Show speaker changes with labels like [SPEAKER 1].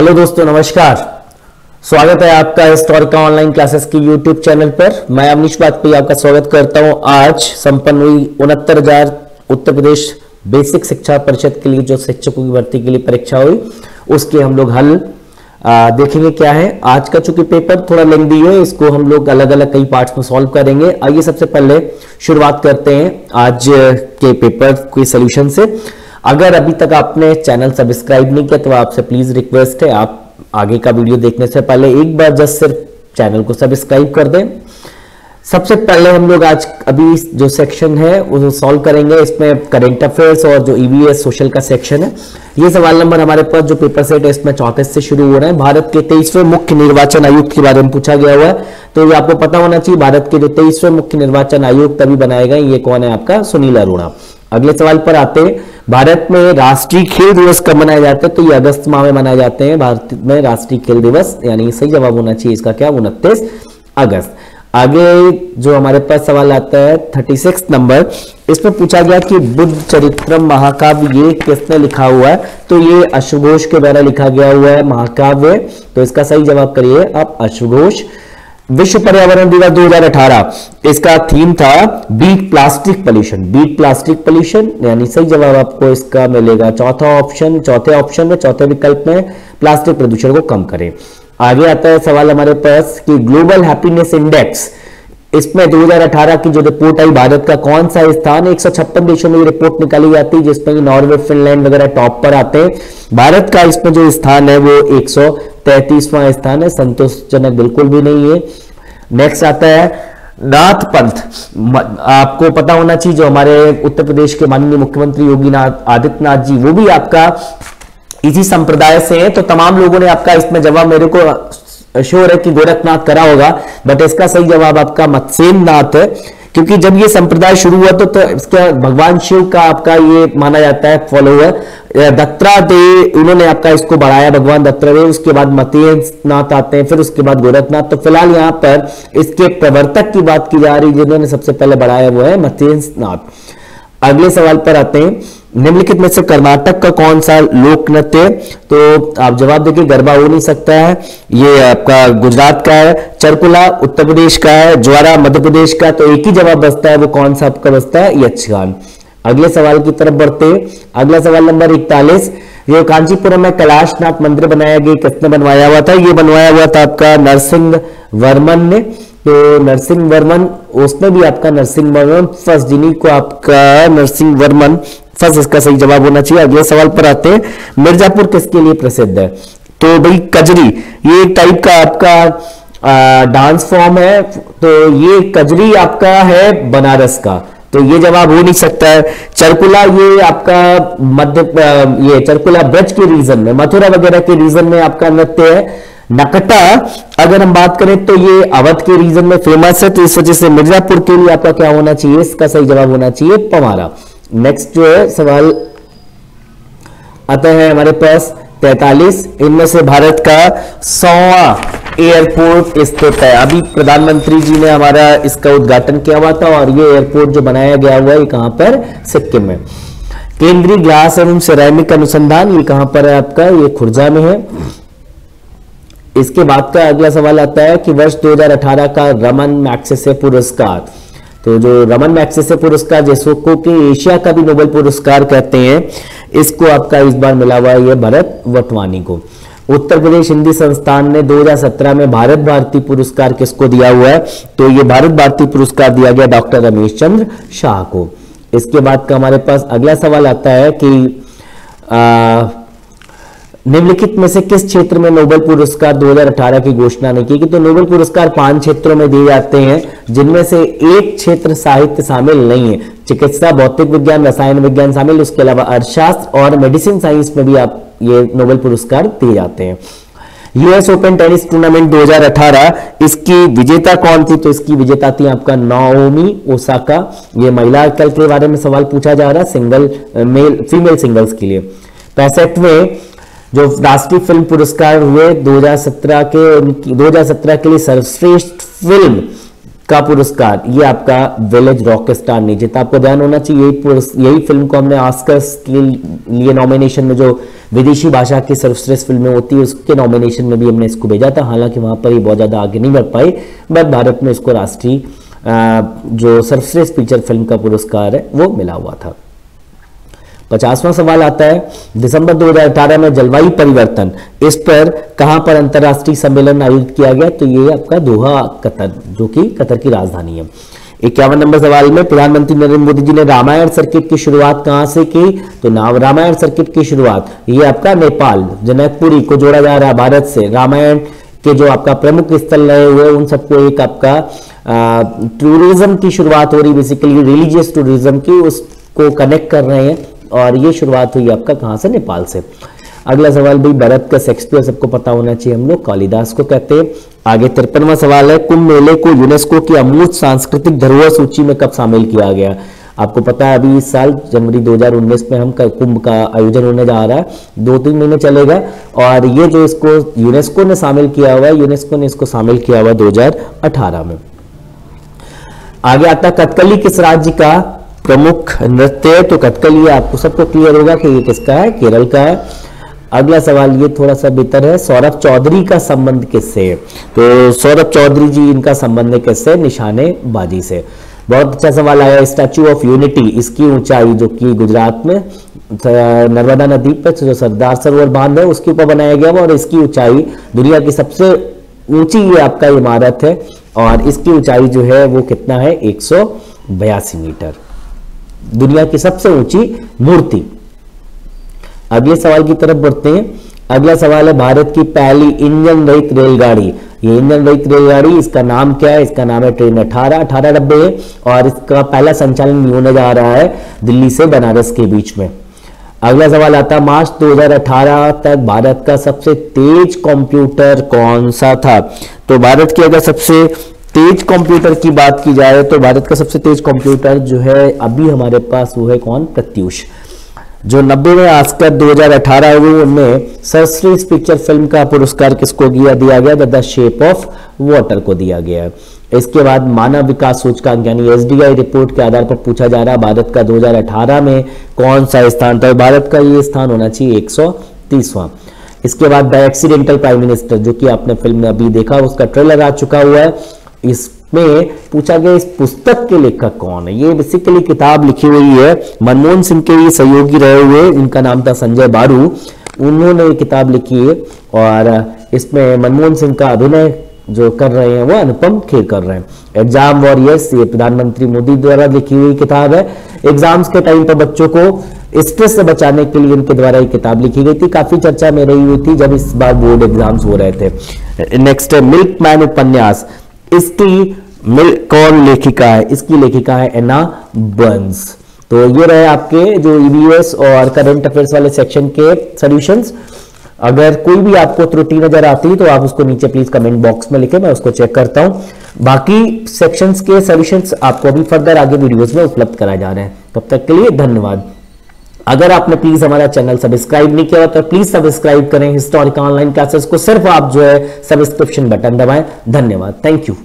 [SPEAKER 1] Hello दोस्तों, नमस्कार। स्वागत है आपका हिस्टोरिका ऑनलाइन क्लासेस की यूट्यूब चैनल पर। मैं अवनीश वाजपेयी आपका स्वागत करता हूं। आज संपन्न हुई 69,000 उत्तर प्रदेश बेसिक शिक्षा परिषद के लिए जो शिक्षकों की भर्ती के लिए परीक्षा हुई उसके हम लोग हल देखेंगे क्या है। आज का चूंकि पेपर थोड़ा लेंथी है, इसको हम लोग अलग अलग कई पार्ट्स में सॉल्व करेंगे। आइए सबसे पहले शुरुआत करते हैं आज के पेपर के सोल्यूशन से। अगर अभी तक आपने चैनल सब्सक्राइब नहीं किया तो आपसे प्लीज रिक्वेस्ट है, आप आगे का वीडियो देखने से पहले एक बार जस्ट सिर्फ चैनल को सब्सक्राइब कर दें। सबसे पहले हम लोग आज अभी जो सेक्शन है वो सॉल्व करेंगे। इसमें करंट अफेयर्स और जो ईवीएस सोशल का सेक्शन है। ये सवाल नंबर हमारे पास जो पेपर सेट है इसमें 34 से शुरू हो रहे हैं। भारत के 23वें मुख्य निर्वाचन आयुक्त के बारे में पूछा गया हुआ है, तो ये आपको पता होना चाहिए। भारत के जो 23वें मुख्य निर्वाचन आयुक्त अभी बनाए गए, ये कौन है? आपका सुनील अरोड़ा। अगले सवाल पर आते हैं। भारत में राष्ट्रीय खेल दिवस कब मनाए जाते हैं? तो ये अगस्त माह में मनाए जाते हैं भारत में राष्ट्रीय खेल दिवस, यानी सही जवाब होना चाहिए इसका क्या? 29 अगस्त। आगे जो हमारे पास सवाल आता है 36 नंबर, इसमें पूछा गया कि बुद्ध चरित्रम महाकाव्य ये किसने लिखा हुआ है? तो ये अश्वघोष के द्वारा लिखा गया हुआ है महाकाव्य। तो इसका सही जवाब करिए आप अश्वघोष। विश्व पर्यावरण दिवस 2018, इसका थीम था beat plastic pollution. Beat plastic pollution यानी सही जवाब आपको इसका मिलेगा चौथे ऑप्शन में, चौथे विकल्प में, प्लास्टिक प्रदूषण को कम करें। आगे आता है सवाल हमारे पास कि ग्लोबल हैप्पीनेस इंडेक्स, इसमें 2018 की जो रिपोर्ट आई, भारत का कौन सा स्थान है? 156 देशों में ये रिपोर्ट निकाली जाती है, जिसमें नॉर्वे, फिनलैंड वगैरह टॉप पर आते हैं। भारत का इसमें जो स्थान है वो 133वां स्थान है, संतोषजनक बिल्कुल भी नहीं है। नेक्स्ट आता है नाथ पंथ। आपको पता होना चाहिए जो हमारे उत्तर प्रदेश के माननीय मुख्यमंत्री योगी आदित्यनाथ जी, वो भी आपका इसी संप्रदाय से है। तो तमाम लोगों ने आपका इसमें जवाब, मेरे को श्योर है कि गोरखनाथ करा होगा, बट इसका सही जवाब आपका मत्स्येंद्र नाथ है। क्योंकि जब ये संप्रदाय शुरू हुआ तो इसका भगवान शिव का आपका ये माना जाता है फॉलोअर। दत्तात्रेय उन्होंने आपका इसको बढ़ाया, भगवान दत्तात्रेय। उसके बाद मत्स्येंद्र नाथ आते हैं, फिर उसके बाद गोरखनाथ। तो फिलहाल यहाँ पर इसके प्रवर्तक की बात की जा रही है, जिन्होंने सबसे पहले बढ़ाया वो है मत्स्येंद्र नाथ। अगले सवाल पर आते हैं। निम्नलिखित में से कर्नाटक का कौन सा लोक नृत्य है? तो आप जवाब देखिए, गरबा हो नहीं सकता है, ये आपका गुजरात का है। चरकुला उत्तर प्रदेश का है, ज्वारा मध्य प्रदेश का। तो एक ही जवाब बचता है, वो कौन सा आपका बचता है? यक्षगान। अगले सवाल की तरफ बढ़ते हैं। अगला सवाल नंबर 41, ये कांचीपुरम में कैलाशनाथ मंदिर बनाया गया, किसने बनवाया हुआ था? ये बनवाया हुआ था आपका नरसिंह वर्मन ने। तो नरसिंह वर्मन, उसमें भी आपका नरसिंह वर्मन फर्स्ट, जिन्हीं को आपका नरसिंह वर्मन फर्स्ट, इसका सही जवाब होना चाहिए। अगले सवाल पर आते हैं। मिर्जापुर किसके लिए प्रसिद्ध है? तो भाई कजरी, ये एक टाइप का आपका डांस फॉर्म है। तो ये कजरी आपका है बनारस का, तो ये जवाब हो नहीं सकता है। चरकुला ये आपका ये चरकुला ब्रज के रीजन में, मथुरा वगैरह के रीजन में आपका नृत्य है। नकटा अगर हम बात करें तो ये अवध के रीजन में फेमस है, तो इस वजह से मिर्जापुर के लिए आपका क्या होना चाहिए? इसका सही जवाब होना चाहिए पवारा। नेक्स्ट जो है सवाल आता है हमारे पास 43, इनमें से भारत का 100वां एयरपोर्ट स्थित है। अभी प्रधानमंत्री जी ने हमारा इसका उद्घाटन किया हुआ था, और ये एयरपोर्ट जो बनाया गया हुआ है कहां पर? सिक्किम में। केंद्रीय ग्लास एवं सिरेमिक अनुसंधान, ये कहां पर है आपका? ये खुर्जा में है। इसके बाद का अगला सवाल आता है कि वर्ष 2018 का रमन मैग्सेसे पुरस्कार, तो जो रमन मैग्सेसे पुरस्कार जिसको कि एशिया का भी नोबेल पुरस्कार कहते हैं, इसको आपका इस बार मिला हुआ है ये भरत वटवानी को। उत्तर प्रदेश हिंदी संस्थान ने 2017 में भारत भारती पुरस्कार किसको दिया हुआ है? तो ये भारत भारती पुरस्कार दिया गया डॉक्टर रमेश चंद्र शाह को। इसके बाद का हमारे पास अगला सवाल आता है कि निम्नलिखित में से किस क्षेत्र में नोबेल पुरस्कार 2018 की घोषणा नहीं की? तो नोबेल पुरस्कार 5 क्षेत्रों में दिए जाते हैं, जिनमें से एक क्षेत्र साहित्य शामिल नहीं है। चिकित्सा, भौतिक विज्ञान, रसायन विज्ञान शामिल, उसके अलावा अर्थशास्त्र और मेडिसिन साइंस में भी आप ये नोबेल पुरस्कार दिए जाते हैं। यूएस ओपन टेनिस टूर्नामेंट 2018, इसकी विजेता कौन थी? तो इसकी विजेता थी आपका नाओमी ओसाका। ये महिला कल के बारे में सवाल पूछा जा रहा है, फीमेल सिंगल्स के लिए। 65वें जो राष्ट्रीय फिल्म पुरस्कार हुए 2017 के लिए सर्वश्रेष्ठ फिल्म का पुरस्कार ये आपका विलेज रॉक स्टार ने जीता। आपको ध्यान होना चाहिए यही फिल्म को हमने ऑस्कर्स के लिए नॉमिनेशन में, जो विदेशी भाषा की सर्वश्रेष्ठ फिल्में होती है उसके नॉमिनेशन में भी हमने इसको भेजा था। हालांकि वहां पर ये बहुत ज्यादा आगे नहीं बढ़ पाई, बट भारत में इसको राष्ट्रीय जो सर्वश्रेष्ठ फीचर फिल्म का पुरस्कार है वो मिला हुआ था। 50वां सवाल आता है, दिसंबर 2018 में जलवायु परिवर्तन इस पर कहां पर अंतरराष्ट्रीय सम्मेलन आयोजित किया गया? तो ये आपका दोहा, कतर, जो कि कतर की राजधानी है। 51 नंबर सवाल में, प्रधानमंत्री नरेंद्र मोदी जी ने रामायण सर्किट की शुरुआत कहां से की? तो रामायण सर्किट की शुरुआत ये आपका नेपाल, जनकपुरी को जोड़ा जा रहा है भारत से। रामायण के जो आपका प्रमुख स्थल रहे हुए उन सबको एक आपका टूरिज्म की शुरुआत हो रही, बेसिकली रिलीजियस टूरिज्म की, उसको कनेक्ट कर रहे हैं और ये शुरुआत हुई आपका कहां से? नेपाल से। अगला सवाल भी भरत का शेक्सपियर सबको पता होना चाहिए, हम लोग कालिदास को कहते हैं। आगे 53वां सवाल है, कुंभ मेले को यूनेस्को की अमूर्त सांस्कृतिक धरोहर सूची में कब शामिल किया गया? आपको पता है अभी इस साल जनवरी 2019 में हम कुंभ का आयोजन होने जा रहा है, 2-3 महीने चलेगा और ये जो इसको यूनेस्को ने शामिल किया हुआ है, यूनेस्को ने इसको शामिल किया हुआ 2018 में। आगे आता कथकली किस राज्य का प्रमुख नृत्य है? तो कथकली आपको सबको क्लियर होगा कि ये किसका है? केरल का है। अगला सवाल ये थोड़ा सा बेहतर है, सौरभ चौधरी का संबंध किससे है? तो सौरभ चौधरी जी इनका संबंध है किससे? निशानेबाजी से। बहुत अच्छा सवाल आया, स्टैच्यू ऑफ यूनिटी, इसकी ऊंचाई जो कि गुजरात में नर्मदा नदी पर जो सरदार सरोवर बांध है उसके ऊपर बनाया गया और इसकी ऊंचाई दुनिया की सबसे ऊंची ये आपका इमारत है और इसकी ऊंचाई जो है वो कितना है? 182 मीटर, दुनिया की सबसे ऊंची मूर्ति। अगले सवाल की तरफ बढ़ते हैं। अगला सवाल है, भारत की पहली इंजन रहित रेलगाड़ी, ये इंजन रहित रेलगाड़ी इसका नाम क्या है? इसका नाम है ट्रेन 18 डब्बे है और इसका पहला संचालन होने जा रहा है दिल्ली से बनारस के बीच में। अगला सवाल आता है, मार्च 2018 तक भारत का सबसे तेज कंप्यूटर कौन सा था? तो भारत की अगर सबसे तेज कंप्यूटर की बात की जाए तो भारत का सबसे तेज कंप्यूटर जो है अभी हमारे पास वो है कौन? प्रत्यूष। जो 90वें ऑस्कर 2018 हुए उनमें सर्वश्रेष्ठ पिक्चर फिल्म का पुरस्कार किसको दिया गया? द शेप ऑफ वाटर को दिया गया। इसके बाद मानव विकास सूचकांक यानी एसडीआई रिपोर्ट के आधार पर पूछा जा रहा है भारत का 2018 में कौन सा स्थान था? भारत का ये स्थान होना चाहिए 130वां। इसके बाद द एक्सीडेंटल प्राइम मिनिस्टर, जो कि आपने फिल्म में अभी देखा, उसका ट्रेलर आ चुका हुआ है। इसमें पूछा गया इस पुस्तक के लेखक कौन है? ये बेसिकली किताब लिखी हुई है मनमोहन सिंह के ये सहयोगी रहे हुए, इनका नाम था संजय बारू, उन्होंने ये किताब लिखी है और इसमें मनमोहन सिंह का अभिनय जो कर रहे हैं वो अनुपम खेर कर रहे हैं। एग्जाम वॉरियर्स ये प्रधानमंत्री मोदी द्वारा लिखी हुई किताब है। एग्जाम्स के टाइम पर बच्चों को स्ट्रेस से बचाने के लिए इनके द्वारा ये किताब लिखी गई थी, काफी चर्चा में रही हुई थी जब इस बार बोर्ड एग्जाम्स हो रहे थे। नेक्स्ट है मिल्कमैन उपन्यास, इसकी कौन लेखिका है? इसकी लेखिका है एना बर्न्स। तो ये रहे आपके जो ईवीएस और करंट अफेयर्स वाले सेक्शन के सॉल्यूशंस। अगर कोई भी आपको त्रुटि नजर आती है तो आप उसको नीचे प्लीज कमेंट बॉक्स में लिखें, मैं उसको चेक करता हूं। बाकी सेक्शंस के सॉल्यूशंस आपको अभी फर्दर आगे वीडियोस में उपलब्ध कराए जा रहे हैं। तब तक के लिए धन्यवाद। अगर आपने प्लीज हमारा चैनल सब्सक्राइब नहीं किया तो प्लीज सब्सक्राइब करें। हिस्टोरिकल ऑनलाइन क्लासेस को सिर्फ आप जो है सब्सक्रिप्शन बटन दबाएं। धन्यवाद, थैंक यू।